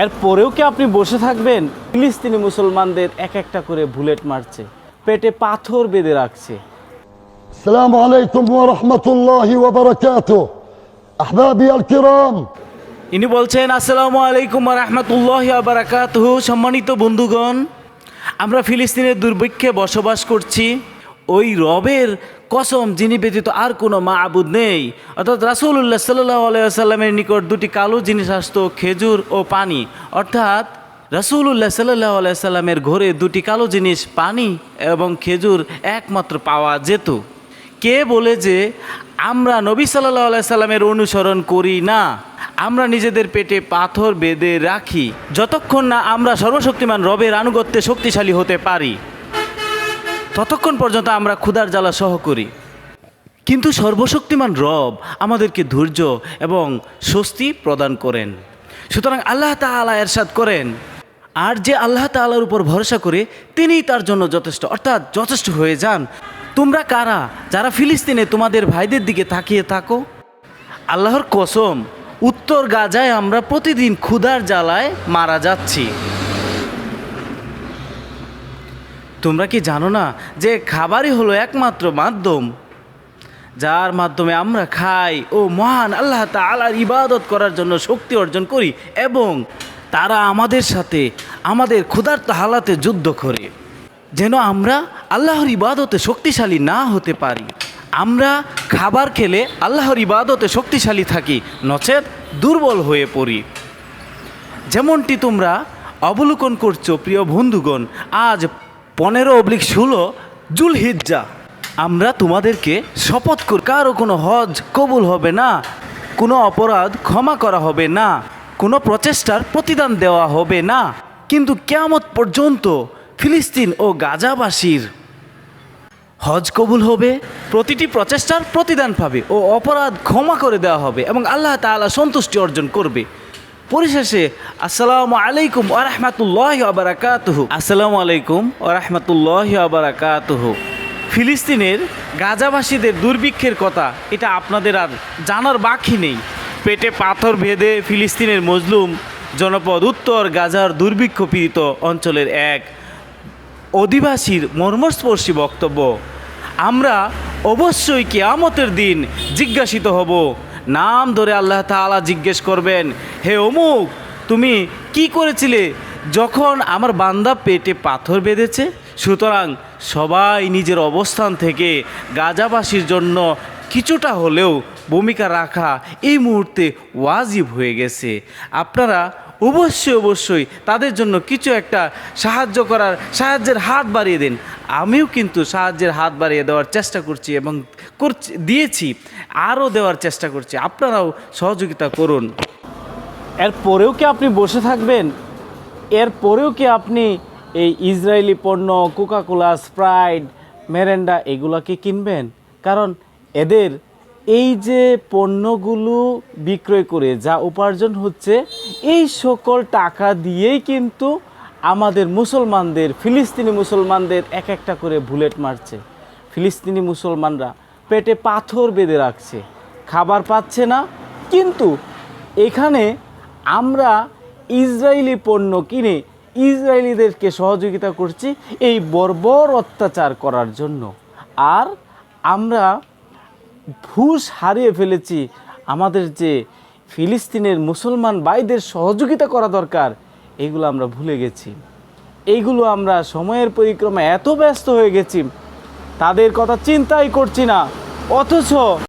এরপরেও কি আপনি বসে থাকবেন? ফিলিস্তিনি মুসলমানদের এক একটা করে বুলেট মারছে, পেটে পাথর বেঁধে রাখছে। السلام عليكم ورحمة الله وبركاته أحبابي الكرام। ইনি বলছেন, আসসালামু আলাইকুম ওয়া রাহমাতুল্লাহি ওয়া বারাকাতুহু। সম্মানিত বন্ধুগণ, আমরা ফিলিস্তিনের দুর্ভিক্ষে বসবাস করছি। ওই রবের কসম যিনি ব্যতীত আর কোনো মাবুদ নেই, অর্থাৎ রাসূলুল্লাহ সাল্লাল্লাহু আলাইহি ওয়াসাল্লামের নিকট দুটি কালো জিনিস আসতো, খেজুর ও পানি। অর্থাৎ রাসূলুল্লাহ সাল্লাল্লাহু আলাইহি ওয়াসাল্লামের ঘরে দুটি কালো জিনিস, পানি এবং খেজুর একমাত্র পাওয়া যেত। কে বলে যে আমরা নবী সাল্লাল্লাহু আলাইহি সাল্লামের অনুসরণ করি না? আমরা নিজেদের পেটে পাথর বেঁধে রাখি যতক্ষণ না আমরা সর্বশক্তিমান রবের আনুগত্যে শক্তিশালী হতে পারি, ততক্ষণ পর্যন্ত আমরা ক্ষুধার জ্বালা সহ করি। কিন্তু সর্বশক্তিমান রব আমাদেরকে ধৈর্য এবং স্বস্তি প্রদান করেন। সুতরাং আল্লাহ তাআলা ইরশাদ করেন, আর যে আল্লাহ তাআলার উপর ভরসা করে তিনিই তার জন্য যথেষ্ট, অর্থাৎ যথেষ্ট হয়ে যান। তোমরা কারা যারা ফিলিস্তিনে তোমাদের ভাইদের দিকে তাকিয়ে থাকো? আল্লাহর কসম, উত্তর গাজায় আমরা প্রতিদিন ক্ষুধার জ্বালায় মারা যাচ্ছি। তোমরা কি জানো না যে খাবারই হলো একমাত্র মাধ্যম যার মাধ্যমে আমরা খাই ও মহান আল্লাহ তাআলার ইবাদত করার জন্য শক্তি অর্জন করি, এবং তারা আমাদের সাথে আমাদের ক্ষুধার্ত হালাতে যুদ্ধ করে যেন আমরা আল্লাহর ইবাদতে শক্তিশালী না হতে পারি। আমরা খাবার খেলে আল্লাহর ইবাদতে শক্তিশালী থাকি, নচেত দুর্বল হয়ে পড়ি। যেমনটি তোমরা অবলোকন করছো প্রিয় বন্ধুগণ, আজ 15/16 জুলহিজ্জা। আমরা তোমাদেরকে শপথ করি কারো কোনো হজ কবুল হবে না, কোনো অপরাধ ক্ষমা করা হবে না, কোনো প্রচেষ্টার প্রতিদান দেওয়া হবে না। কিন্তু কিয়ামত পর্যন্ত ফিলিস্তিন ও গাজাবাসীর হজ কবুল হবে, প্রতিটি প্রচেষ্টার প্রতিদান পাবে ও অপরাধ ক্ষমা করে দেওয়া হবে, এবং আল্লাহ তাআলা সন্তুষ্টি অর্জন করবে। পরিশেষে আসসালামু আলাইকুম ওয়া রাহমাতুল্লাহি ওয়া বারাকাতুহু। আসসালামু আলাইকুম ওয়া রাহমাতুল্লাহি ওয়া বারাকাতুহু। ফিলিস্তিনের গাজাবাসীদের দুর্ভিক্ষের কথা এটা আপনাদের আর জানার বাকি নেই। পেটে পাথর বেঁধে ফিলিস্তিনের মজলুম জনপদ উত্তর গাজার দুর্ভিক্ষ পীড়িত অঞ্চলের এক অধিবাসীর মর্মস্পর্শী বক্তব্য। আমরা অবশ্যই কিয়ামতের দিন জিজ্ঞাসিত হব। নাম ধরে আল্লাহ তাআলা জিজ্ঞেস করবেন, হে অমুক, তুমি কি করেছিলে যখন আমার বান্দা পেটে পাথর বেঁধেছে? সুতরাং সবাই নিজের অবস্থান থেকে গাজাবাসীর জন্য কিছুটা হলেও ভূমিকা রাখা এই মুহূর্তে ওয়াজিব হয়ে গেছে। আপনারা অবশ্যই তাদের জন্য কিছু একটা সাহায্যের হাত বাড়িয়ে দিন। আমিও কিন্তু সাহায্যের হাত বাড়িয়ে দেওয়ার চেষ্টা করছি এবং দিয়েছি, আরও দেওয়ার চেষ্টা করছি। আপনারাও সহযোগিতা করুন। এরপরেও কি আপনি বসে থাকবেন? এরপরেও কি আপনি এই ইসরায়েলি পণ্য কোকাকোলা, স্প্রাইট, মেরেন্ডা এগুলোকে কিনবেন? কারণ এদের এই যে পণ্যগুলো বিক্রয় করে যা উপার্জন হচ্ছে, এই সকল টাকা দিয়েই কিন্তু আমাদের মুসলমানদের, ফিলিস্তিনি মুসলমানদের এক একটা করে বুলেট মারছে। ফিলিস্তিনি মুসলমানরা পেটে পাথর বেঁধে রাখছে, খাবার পাচ্ছে না। কিন্তু এখানে আমরা ইসরায়েলি পণ্য কিনে ইসরায়েলিদেরকে সহযোগিতা করছি এই বর্বর অত্যাচার করার জন্য। আর আমরা হুঁশ হারিয়ে ফেলেছি। আমাদের যে ফিলিস্তিনের মুসলমান ভাইদের সহযোগিতা করা দরকার, এগুলো আমরা ভুলে গেছি। এইগুলো আমরা সময়ের পরিক্রমায় এত ব্যস্ত হয়ে গেছি, তাদের কথা চিন্তাই করছি না। অথচ